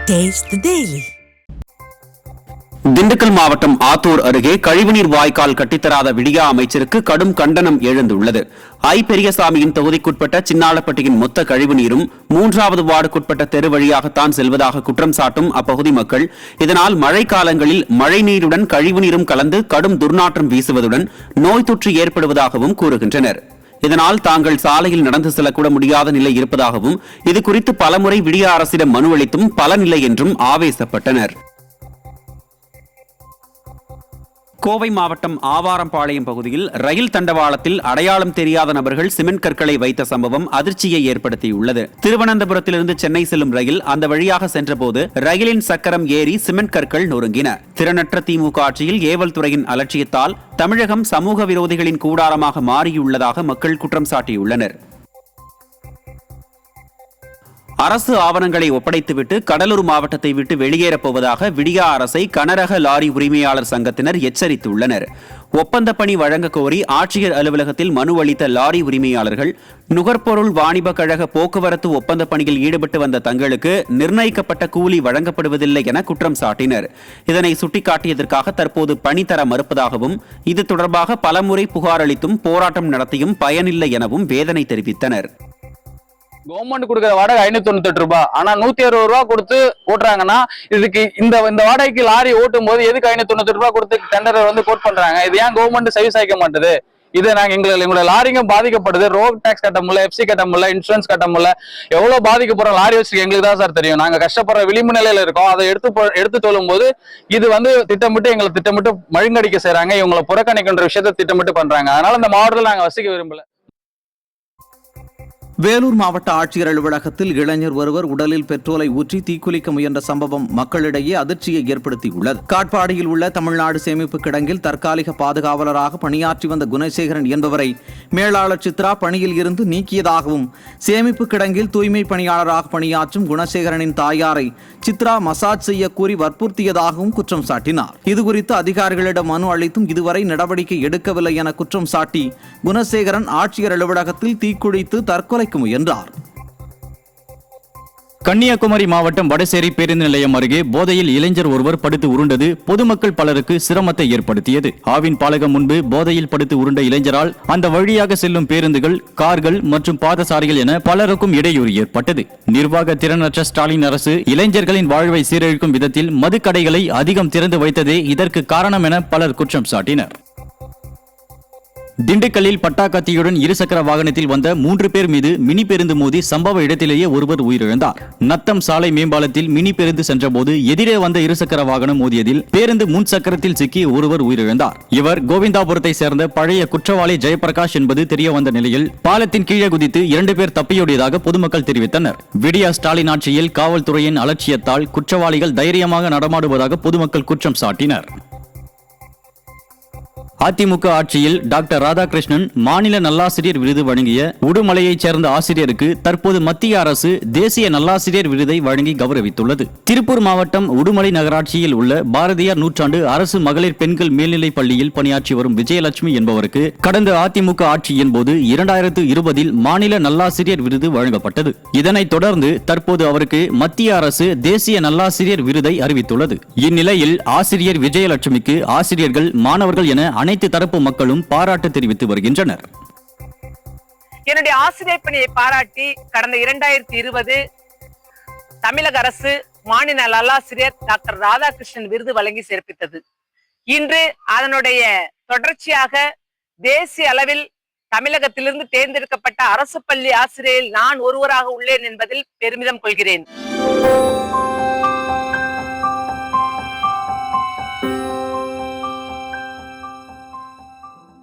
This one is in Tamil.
Taste the Daily. திண்டுக்கல் மாவட்டம் ஆத்தூர் அருகே கழிவுநீர் வாய்க்கால் கட்டித்தராத விடியா அமைச்சருக்கு கடும் கண்டனம் எழுந்துள்ளது. ஐ பெரியசாமியின் தொகுதிக்குட்பட்ட சின்னாளப்பட்டியின் மொத்த கழிவுநீரும் 3வது வார்டுக்குட்பட்ட தெரு வழியாகத்தான் செல்வதாக குற்றம் சாட்டும் அப்பகுதி மக்கள் இதனால் மழைக்காலங்களில் மழைநீருடன் கழிவுநீரும் கலந்து கடும் துர்நாற்றம் வீசுவதுடன் நோய் தொற்று ஏற்படுவதாகவும் கூறுகின்றனர். இதனால் தாங்கள் சாலையில் நடந்து செல்லக்கூட முடியாத நிலை இருப்பதாகவும் இதுகுறித்து பலமுறை விடியா அரசிடம் மனு அளித்தும் பலனில்லை என்றும் ஆவேசப்பட்டனர். கோவை மாவட்டம் ஆவாரம்பாளையம் பகுதியில் ரயில் தண்டவாளத்தில் அடையாளம் தெரியாத நபர்கள் சிமெண்ட் கற்களை வைத்த சம்பவம் அதிர்ச்சியை ஏற்படுத்தியுள்ளது. திருவனந்தபுரத்திலிருந்து சென்னை செல்லும் ரயில் அந்த வழியாக சென்றபோது ரயிலின் சக்கரம் ஏறி சிமெண்ட் கற்கள் நொறுங்கின. திறனற்ற திமுக ஆட்சியில் ஏவல் துறையின் அலட்சியத்தால் தமிழகம் சமூக விரோதிகளின் கூடாரமாக மாறியுள்ளதாக மக்கள் குற்றம் சாட்டியுள்ளனர். அரசு ஆவணங்களை ஒப்படைத்துவிட்டு கடலூர் மாவட்டத்தை விட்டு வெளியேறப் போவதாக விடியா அரசை கனரக லாரி உரிமையாளர் சங்கத்தினர் எச்சரித்துள்ளனர். ஒப்பந்த பணி வழங்க கோரி ஆட்சியர் அலுவலகத்தில் மனு அளித்த லாரி உரிமையாளர்கள் நுகர்பொருள் வாணிப கழக போக்குவரத்து ஒப்பந்த பணியில் ஈடுபட்டு வந்த தங்களுக்கு நிர்ணயிக்கப்பட்ட கூலி வழங்கப்படுவதில்லை என குற்றம் சாட்டினர். இதனை சுட்டிக்காட்டியதற்காக தற்போது பணி தர மறுப்பதாகவும் இது தொடர்பாக பலமுறை புகார் அளித்தும் போராட்டம் நடத்தியும் பயனில்லை எனவும் வேதனை தெரிவித்தனர். கவர்மெண்ட் கொடுக்குற வாடகை 598 ரூபாய். ஆனா 160 ரூபாய் கொடுத்து ஓட்டுறாங்கன்னா இதுக்கு இந்த வாடகைக்கு லாரி ஓட்டும் போது எதுக்கு 598 ரூபாய் கொடுத்து டெண்டர் கோட் பண்றாங்க? இது ஏன் கவர்மெண்ட் சர்வீஸ் ஆயிக்க மாட்டுது? இது நாங்க எங்களோட லாரிங்கும் பாதிக்கப்படுது. ரோட் டாக்ஸ் கட்ட முடியல, எஃப்சி கட்ட முடியல, இன்சூரன்ஸ் கட்ட முடியல. எவ்வளவு பாதிக்கப்படுறோம் லாரி வச்சு எங்களுக்கு தான் சார் தெரியும். நாங்க கஷ்டப்படுற விளிம்பு நிலையில இருக்கோம். அதை எடுத்து சொல்லும் போது இது திட்டமிட்டு எங்களை திட்டமிட்டு மழுங்கடிக்க செய்யறாங்க. இவங்களை புறக்கணிக்கின்ற விஷயத்தை திட்டமிட்டு பண்றாங்க. அதனால இந்த மாவட்டத்தில் நாங்க வசிக்க விரும்பல. வேலூர் மாவட்ட ஆட்சியர் அலுவலகத்தில் இளைஞர் ஒருவர் உடலில் பெட்ரோலை ஊற்றி தீக்குளிக்க முயன்ற சம்பவம் மக்களிடையே அதிர்ச்சியை ஏற்படுத்தியுள்ளது. காட்பாடியில் உள்ள தமிழ்நாடு சேமிப்பு கிடங்கில் தற்காலிக பாதுகாவலராக பணியாற்றி வந்த குணசேகரன் என்பவரை மேலாளர் சித்ரா பணியில் இருந்து நீக்கியதாகவும் சேமிப்பு கிடங்கில் தூய்மை பணியாளராக பணியாற்றும் குணசேகரனின் தாயாரை சித்ரா மசாஜ் செய்ய கூறி வற்புறுத்தியதாகவும் குற்றம் சாட்டினார். இதுகுறித்து அதிகாரிகளிடம் மனு அளித்தும் இதுவரை நடவடிக்கை எடுக்கவில்லை என குற்றம் சாட்டி குணசேகரன் ஆட்சியர் அலுவலகத்தில் தீக்குளித்து தற்கொலை முயன்றார். கன்னியாகுமரி மாவட்டம் வடசேரி பேருந்து நிலையம் அருகே போதையில் இளைஞர் ஒருவர் படுத்து உருண்டது பொதுமக்கள் பலருக்கு சிரமத்தை ஏற்படுத்தியது. ஆவின் பாலகம் முன்பு போதையில் படுத்து உருண்ட இளைஞரால் அந்த வழியாக செல்லும் பேருந்துகள், கார்கள் மற்றும் பாதசாரிகள் என பலருக்கும் இடையூறு ஏற்பட்டது. நிர்வாக திறனற்ற ஸ்டாலின் அரசு இளைஞர்களின் வாழ்வை சீரழிக்கும் விதத்தில் மதுக்கடைகளை அதிகம் திறந்து வைத்ததே இதற்கு காரணம் என பலர் குற்றம் சாட்டினர். திண்டுக்கல்லில் பட்டாக்கத்தியுடன் இருசக்கர வாகனத்தில் வந்த 3 பேர் மீது மினி பேருந்து மோதி சம்பவ இடத்திலேயே ஒருவர் உயிரிழந்தார். நத்தம் சாலை மேம்பாலத்தில் மினி பேருந்து சென்றபோது எதிரே வந்த இருசக்கர வாகனம் மோதியதில் பேருந்து முன் சக்கரத்தில் சிக்கி ஒருவர் உயிரிழந்தார். இவர் கோவிந்தாபுரத்தை சேர்ந்த பழைய குற்றவாளி ஜெயபிரகாஷ் என்பது தெரிய வந்த நிலையில் பாலத்தின் கீழே குதித்து 2 பேர் தப்பியோடியதாக பொதுமக்கள் தெரிவித்தனர். விடியா ஸ்டாலின் ஆட்சியில் காவல்துறையின் அலட்சியத்தால் குற்றவாளிகள் தைரியமாக நடமாடுவதாக பொதுமக்கள் குற்றம் சாட்டினர். அதிமுக ஆட்சியில் டாக்டர் ராதாகிருஷ்ணன் மாநில நல்லாசிரியர் விருது வழங்கிய உடுமலையைச் சேர்ந்த ஆசிரியருக்கு தற்போது மத்திய அரசு தேசிய நல்லாசிரியர் விருதை வழங்கி கௌரவித்துள்ளது. திருப்பூர் மாவட்டம் உடுமலை நகராட்சியில் உள்ள பாரதியார் நூற்றாண்டு அரசு மகளிர் பெண்கள் மேல்நிலைப் பள்ளியில் பணியாற்றி வரும் விஜயலட்சுமி என்பவருக்கு கடந்த அதிமுக ஆட்சியின் போது 2020 மாநில நல்லாசிரியர் விருது வழங்கப்பட்டது. இதனைத் தொடர்ந்து தற்போது அவருக்கு மத்திய அரசு தேசிய நல்லாசிரியர் விருதை அறிவித்துள்ளது. இந்நிலையில் ஆசிரியர் விஜயலட்சுமிக்கு ஆசிரியர்கள், மாணவர்கள் என அனைத்து தரப்பு மக்களும் பாராட்டு தெரிவித்து வருகின்றனர். என்னுடைய ஆசிரியர் பணியை பாராட்டி கடந்த 2020 தமிழக அரசு மாநில நல்லாசிரியர் டாக்டர் ராதாகிருஷ்ணன் விருது வழங்கி சிறப்பித்தது. இன்று அதனுடைய தொடர்ச்சியாக தேசிய அளவில் தமிழகத்திலிருந்து தேர்ந்தெடுக்கப்பட்ட அரசு பள்ளி ஆசிரியரில் நான் ஒருவராக உள்ளேன் என்பதில் பெருமிதம் கொள்கிறேன்.